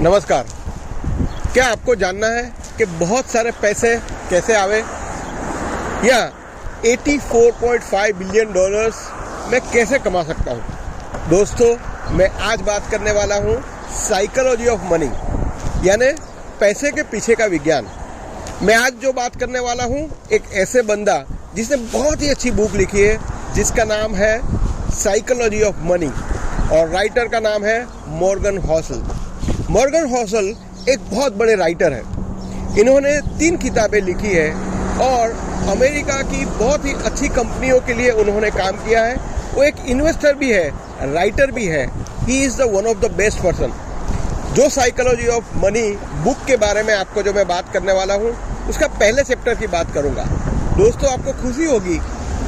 नमस्कार। क्या आपको जानना है कि बहुत सारे पैसे कैसे आवे या 84.5 बिलियन डॉलर्स मैं कैसे कमा सकता हूँ? दोस्तों, मैं आज बात करने वाला हूँ साइकोलॉजी ऑफ मनी, यानी पैसे के पीछे का विज्ञान। मैं आज जो बात करने वाला हूँ एक ऐसे बंदा जिसने बहुत ही अच्छी बुक लिखी है जिसका नाम है साइकोलॉजी ऑफ मनी और राइटर का नाम है मॉर्गन हॉसल। मॉर्गन हॉसल एक बहुत बड़े राइटर है। इन्होंने 3 किताबें लिखी है और अमेरिका की बहुत ही अच्छी कंपनियों के लिए उन्होंने काम किया है। वो एक इन्वेस्टर भी है, राइटर भी है। He is the one of the best person. जो साइकोलॉजी ऑफ मनी बुक के बारे में आपको जो मैं बात करने वाला हूँ उसका पहले चैप्टर की बात करूँगा। दोस्तों, आपको खुशी होगी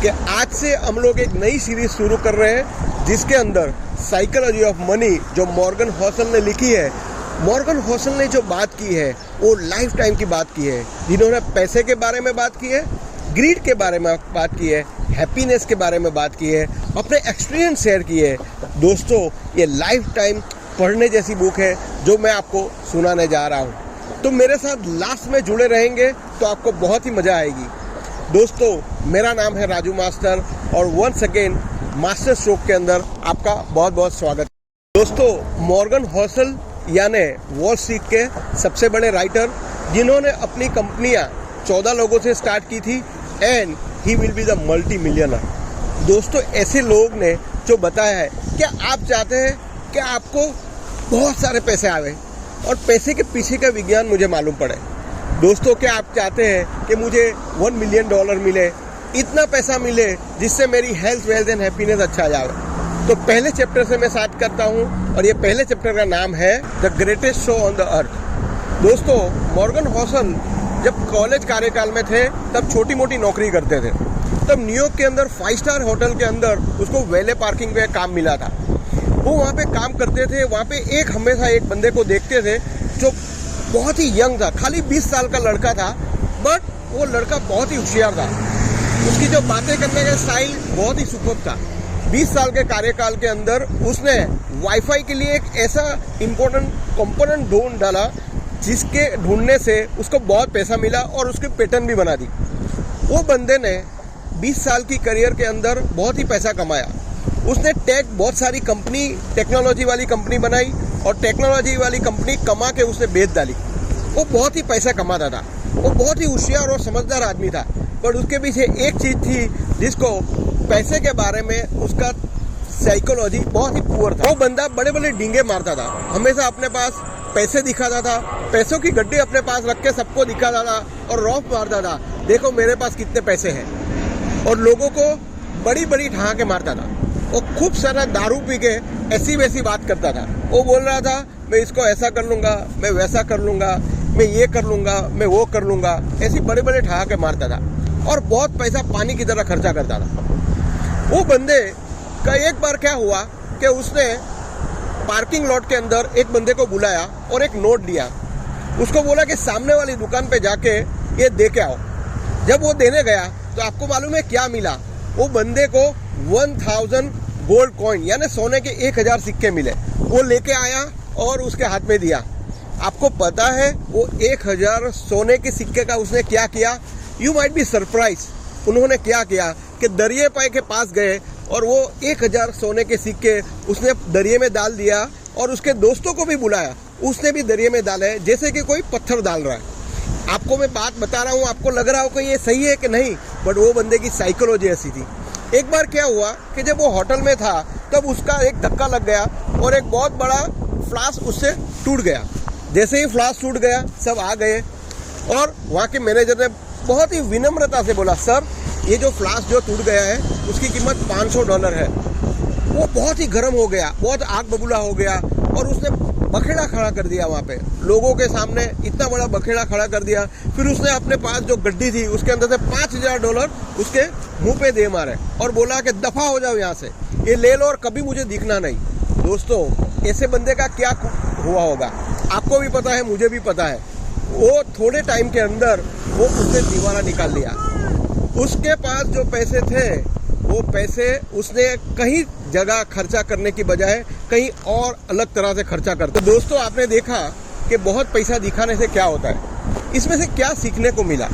कि आज से हम लोग एक नई सीरीज शुरू कर रहे हैं जिसके अंदर साइकोलॉजी ऑफ मनी जो मॉर्गन हॉसल ने लिखी है। मॉर्गन हॉसल ने जो बात की है वो लाइफ टाइम की बात की है, जिन्होंने पैसे के बारे में बात की है, ग्रीड के बारे में बात की है, हैप्पीनेस के बारे में बात की है, अपने एक्सपीरियंस शेयर किए। दोस्तों, ये लाइफ टाइम पढ़ने जैसी बुक है जो मैं आपको सुनाने जा रहा हूँ। तो मेरे साथ लास्ट में जुड़े रहेंगे तो आपको बहुत ही मज़ा आएगी। दोस्तों, मेरा नाम है राजू मास्टर और वंस अगेन मास्टर स्ट्रोक के अंदर आपका बहुत बहुत स्वागत। दोस्तों, मॉर्गन हॉसल यानी वॉल स्ट्रीट के सबसे बड़े राइटर, जिन्होंने अपनी कंपनियां 14 लोगों से स्टार्ट की थी and he will be the multi millionaire. दोस्तों, ऐसे लोग ने जो बताया है, क्या आप चाहते हैं कि आपको बहुत सारे पैसे आवे और पैसे के पीछे का विज्ञान मुझे मालूम पड़े? दोस्तों, क्या आप चाहते हैं कि मुझे $1 मिलियन मिले, इतना पैसा मिले जिससे मेरी हेल्थ, वेल्थ एंड हैप्पीनेस अच्छा जाए? तो पहले चैप्टर से मैं स्टार्ट करता हूँ और ये पहले चैप्टर का नाम है the greatest show on the earth. दोस्तों, मॉर्गन हॉसल जब कॉलेज कार्यकाल में थे तब छोटी मोटी नौकरी करते थे। तब न्यूयॉर्क के अंदर 5 स्टार होटल के अंदर उसको वेले पार्किंग पे काम मिला था। वो वहाँ पे काम करते थे। वहाँ पे हमेशा एक बंदे को देखते थे जो बहुत ही यंग था, खाली 20 साल का लड़का था, बट वो लड़का बहुत ही होशियार था। उसकी जो बातें करने का स्टाइल बहुत ही सुपर्ब था। 20 साल के कार्यकाल के अंदर उसने वाईफाई के लिए एक ऐसा इम्पोर्टेंट कंपोनेंट ढूंढ डाला जिसके ढूंढने से उसको बहुत पैसा मिला और उसकी पेटेंट भी बना दी। वो बंदे ने 20 साल की करियर के अंदर बहुत ही पैसा कमाया। उसने बहुत सारी कंपनी, टेक्नोलॉजी वाली कंपनी बनाई और टेक्नोलॉजी वाली कंपनी कमा के उसने बेच डाली। वो बहुत ही पैसा कमाता था। वो बहुत ही होशियार और समझदार आदमी था, पर उसके पीछे एक चीज़ थी जिसको पैसे के बारे में उसका साइकोलॉजी बहुत ही पुअर था। वो बंदा बड़े बड़े डींगे मारता था, हमेशा अपने पास पैसे दिखाता था, पैसों की गड्डी अपने पास रख के सबको दिखाता था और रौफ मारता था, देखो मेरे पास कितने पैसे हैं, और लोगों को बड़ी बड़ी ठहाके मारता था। वो खूब सारा दारू पी के ऐसी वैसी बात करता था। वो बोल रहा था, मैं इसको ऐसा कर लूँगा, मैं वैसा कर लूँगा, मैं ये कर लूँगा, मैं वो कर लूँगा, ऐसी बड़े बड़े ठहाके मारता था और बहुत पैसा पानी की तरह खर्चा करता था। वो बंदे का एक बार क्या हुआ कि उसने पार्किंग लॉट के अंदर एक बंदे को बुलाया और एक नोट दिया। उसको बोला कि सामने वाली दुकान पे जाके ये दे के आओ। जब वो देने गया तो आपको मालूम है क्या मिला? वो बंदे को 1000 गोल्ड कॉइन यानी सोने के 1000 सिक्के मिले। वो लेके आया और उसके हाथ में दिया। आपको पता है वो 1000 सोने के सिक्के का उसने क्या किया? You might be surprise. उन्होंने क्या किया कि दरिये पाए के पास गए और वो 1000 सोने के सिक्के उसने दरिये में डाल दिया और उसके दोस्तों को भी बुलाया, उसने भी दरिये में डाले, जैसे कि कोई पत्थर डाल रहा है। आपको मैं बात बता रहा हूँ, आपको लग रहा हो कि ये सही है कि नहीं, बट वो बंदे की साइकोलॉजी ऐसी थी। एक बार क्या हुआ कि जब वो होटल में था तब उसका एक धक्का लग गया और एक बहुत बड़ा फ्लास्क उससे टूट गया। जैसे ही फ्लास्क टूट गया सब आ गए और वहाँ के मैनेजर ने बहुत ही विनम्रता से बोला, सर ये जो फ्लास्क जो टूट गया है उसकी कीमत $500 है। वो बहुत ही गर्म हो गया, बहुत आग बबूला हो गया और उसने बखेड़ा खड़ा कर दिया वहाँ पे लोगों के सामने, इतना बड़ा बखेड़ा खड़ा कर दिया। फिर उसने अपने पास जो गड्डी थी उसके अंदर से $5000 उसके मुंह पे दे मारे और बोला कि दफा हो जाओ यहाँ से, ये ले लो और कभी मुझे दिखना नहीं। दोस्तों, ऐसे बंदे का क्या हुआ होगा आपको भी पता है, मुझे भी पता है। वो थोड़े टाइम के अंदर वो उसने दीवाना निकाल लिया। उसके पास जो पैसे थे वो पैसे उसने कहीं जगह खर्चा करने की बजाय कहीं और अलग तरह से खर्चा करता। तो दोस्तों, आपने देखा कि बहुत पैसा दिखाने से क्या होता है। इसमें से क्या सीखने को मिला?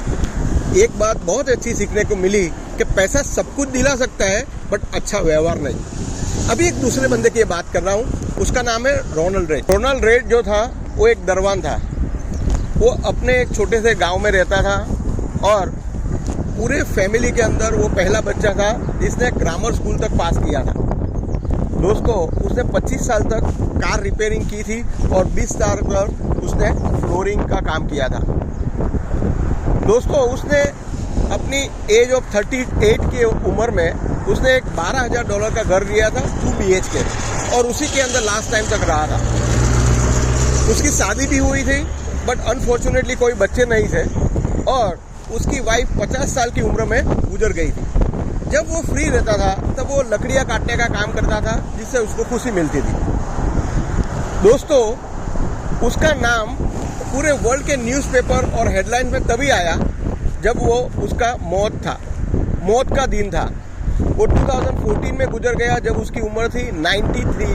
एक बात बहुत अच्छी सीखने को मिली कि पैसा सब कुछ दिला सकता है, बट अच्छा व्यवहार नहीं। अभी एक दूसरे बंदे की बात कर रहा हूँ, उसका नाम है रोनाल्ड रेड। रोनाल्ड रेड जो था वो एक दरवान था। वो अपने एक छोटे से गांव में रहता था और पूरे फैमिली के अंदर वो पहला बच्चा था जिसने ग्रामर स्कूल तक पास किया था। दोस्तों, उसने 25 साल तक कार रिपेयरिंग की थी और 20 साल तक उसने फ्लोरिंग का काम किया था। दोस्तों, उसने अपनी एज ऑफ 38 की उम्र में उसने एक $12,000 का घर लिया था 2 BHK, और उसी के अंदर लास्ट टाइम तक रहा था। उसकी शादी भी हुई थी, बट अनफॉर्चुनेटली कोई बच्चे नहीं थे, और उसकी वाइफ 50 साल की उम्र में गुजर गई थी। जब वो फ्री रहता था तब वो लकड़ियाँ काटने का काम करता था, जिससे उसको खुशी मिलती थी। दोस्तों, उसका नाम पूरे वर्ल्ड के न्यूज़पेपर और हेडलाइन में तभी आया जब वो उसका मौत का दिन था। वो 2014 में गुजर गया जब उसकी उम्र थी 93।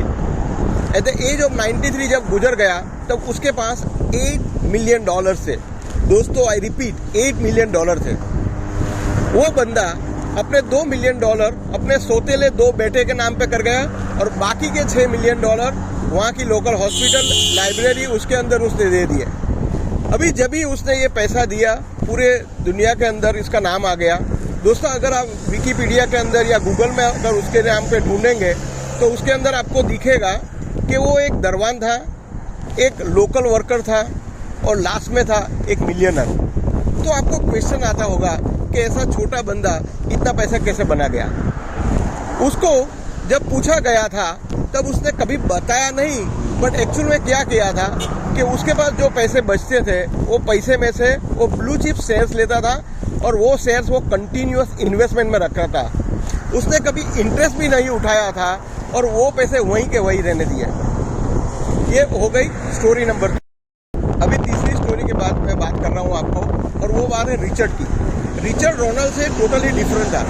एट द एज ऑफ 93 जब गुजर गया तब उसके पास $8 मिलियन थे। दोस्तों, आई रिपीट, $8 मिलियन थे। वो बंदा अपने $2 मिलियन अपने सोतेले 2 बेटे के नाम पे कर गया, और बाकी के $6 मिलियन वहाँ की लोकल हॉस्पिटल, लाइब्रेरी, उसके अंदर उसने दे दिए। अभी जब भी उसने ये पैसा दिया, पूरे दुनिया के अंदर इसका नाम आ गया। दोस्तों, अगर आप विकिपीडिया के अंदर या गूगल में अगर उसके नाम पे ढूंढेंगे तो उसके अंदर आपको दिखेगा कि वो एक दरवान था, एक लोकल वर्कर था, और लास्ट में था एक मिलियनर। तो आपको क्वेश्चन आता होगा कि ऐसा छोटा बंदा इतना पैसा कैसे बना गया। उसको जब पूछा गया था तब उसने कभी बताया नहीं, बट एक्चुअल में क्या किया था कि उसके पास जो पैसे बचते थे वो पैसे में से वो ब्लू चिप शेयर्स लेता था, और वो शेयर्स वो कंटिन्यूअस इन्वेस्टमेंट में रखा था। उसने कभी इंटरेस्ट भी नहीं उठाया था, और वो पैसे वहीं के वहीं रहने दिए। ये हो गई स्टोरी नंबर 2। अभी तीसरी स्टोरी के बाद मैं बात कर रहा हूँ आपको, और वो बात है रिचर्ड की। रिचर्ड रोनाल्ड से टोटली डिफरेंट था।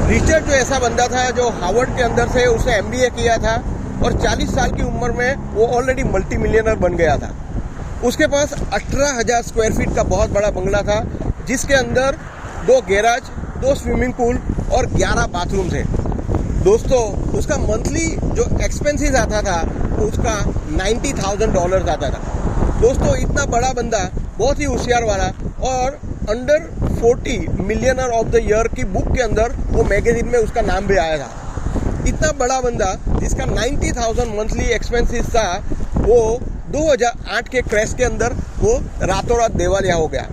रिचर्ड जो ऐसा बंदा था जो हार्वर्ड के अंदर से उसने MBA किया था, और 40 साल की उम्र में वो ऑलरेडी मल्टी मिलियनर बन गया था। उसके पास 18,000 स्क्वायर फीट का बहुत बड़ा बंगला था, जिसके अंदर 2 गैराज, 2 स्विमिंग पूल और 11 बाथरूम थे। दोस्तों, उसका मंथली जो एक्सपेंसेस आता था उसका $90,000 आता था। दोस्तों, इतना बड़ा बंदा, बहुत ही होशियार वाला, और under 40 millionaire of the year की बुक के अंदर वो मैगजीन में उसका नाम भी आया था। इतना बड़ा बंदा जिसका 90,000 मंथली एक्सपेंसेस था, वो 2008 के क्रैश के अंदर वो रातों रात दिवालिया हो गया।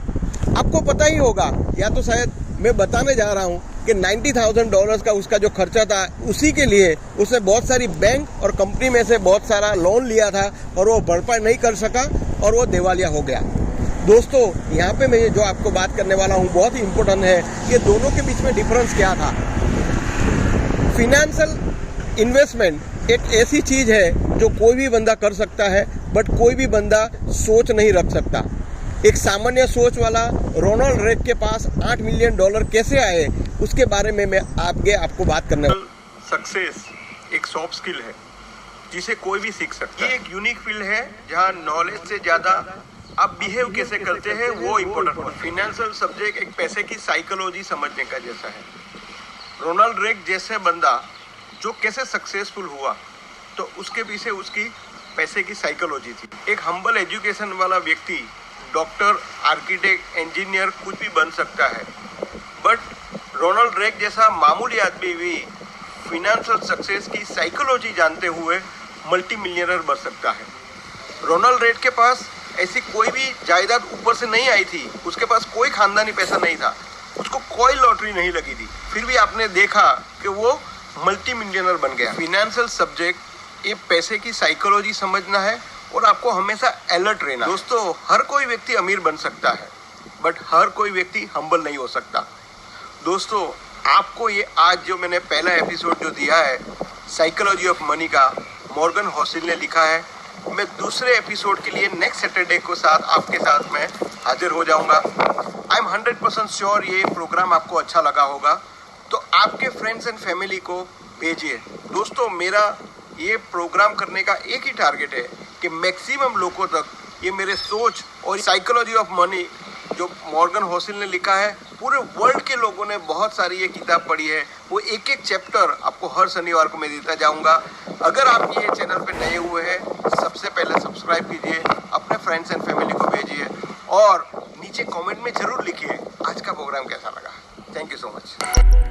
आपको पता ही होगा, या तो शायद मैं बताने जा रहा हूँ कि $90,000 का उसका जो खर्चा था, उसी के लिए उसने बहुत सारी बैंक और कंपनी में से बहुत सारा लोन लिया था, और वो भरपाई नहीं कर सका और वो दिवालिया हो गया। दोस्तों, यहाँ पे मैं जो आपको बात करने वाला हूँ बहुत ही इम्पोर्टेंट है कि दोनों के बीच में डिफरेंस क्या था। फिनेंशियल इन्वेस्टमेंट एक ऐसी चीज़ है जो कोई भी बंदा कर सकता है, बट कोई भी बंदा सोच नहीं रख सकता। एक सामान्य सोच वाला रोनाल्ड रेड के पास $8 मिलियन कैसे आए, उसके बारे में मैं आपको बात करने वाला हूं। सक्सेस एक सॉफ्ट स्किल है जिसे कोई भी सीख सकता है। ये एक यूनिक फील्ड है जहां नॉलेज से ज़्यादा आप बिहेव कैसे करते हैं वो इम्पोर्टेंट है। फिनेंशियल सब्जेक्ट एक पैसे की साइकोलॉजी समझने का जैसा है। रोनाल्ड रेड जैसे बंदा जो कैसे सक्सेसफुल हुआ, तो उसके पीछे उसकी पैसे की साइकोलॉजी थी। एक हम्बल एजुकेशन वाला व्यक्ति डॉक्टर, आर्किटेक्ट, इंजीनियर कुछ भी बन सकता है, बट रोनाल्ड रेड जैसा मामूली आदमी भी फिनेंशियल सक्सेस की साइकोलॉजी जानते हुए मल्टी मिलियनर बन सकता है। रोनाल्ड रेड के पास ऐसी कोई भी जायदाद ऊपर से नहीं आई थी, उसके पास कोई खानदानी पैसा नहीं था, उसको कोई लॉटरी नहीं लगी थी, फिर भी आपने देखा कि वो मल्टी मिलियनर बन गया। फिनेंशियल सब्जेक्ट ये पैसे की साइकोलॉजी समझना है और आपको हमेशा अलर्ट रहना। दोस्तों, हर कोई व्यक्ति अमीर बन सकता है, बट हर कोई व्यक्ति हम्बल नहीं हो सकता। दोस्तों, आपको ये आज जो मैंने पहला एपिसोड जो दिया है साइकोलॉजी ऑफ मनी का, मॉर्गन होसल ने लिखा है। मैं दूसरे एपिसोड के लिए नेक्स्ट सैटरडे को साथ आपके साथ में हाजिर हो जाऊंगा। आई एम 100% श्योर ये प्रोग्राम आपको अच्छा लगा होगा, तो आपके फ्रेंड्स एंड फैमिली को भेजिए। दोस्तों, मेरा ये प्रोग्राम करने का एक ही टारगेट है कि मैक्सिमम लोगों तक ये मेरे सोच और साइकोलॉजी ऑफ मनी जो मॉर्गन होसल ने लिखा है, पूरे वर्ल्ड के लोगों ने बहुत सारी ये किताब पढ़ी है। वो एक एक चैप्टर आपको हर शनिवार को मैं देता जाऊंगा। अगर आप ये चैनल पे नए हुए हैं, सबसे पहले सब्सक्राइब कीजिए, अपने फ्रेंड्स एंड फैमिली को भेजिए और नीचे कमेंट में जरूर लिखिए आज का प्रोग्राम कैसा लगा। Thank you so much.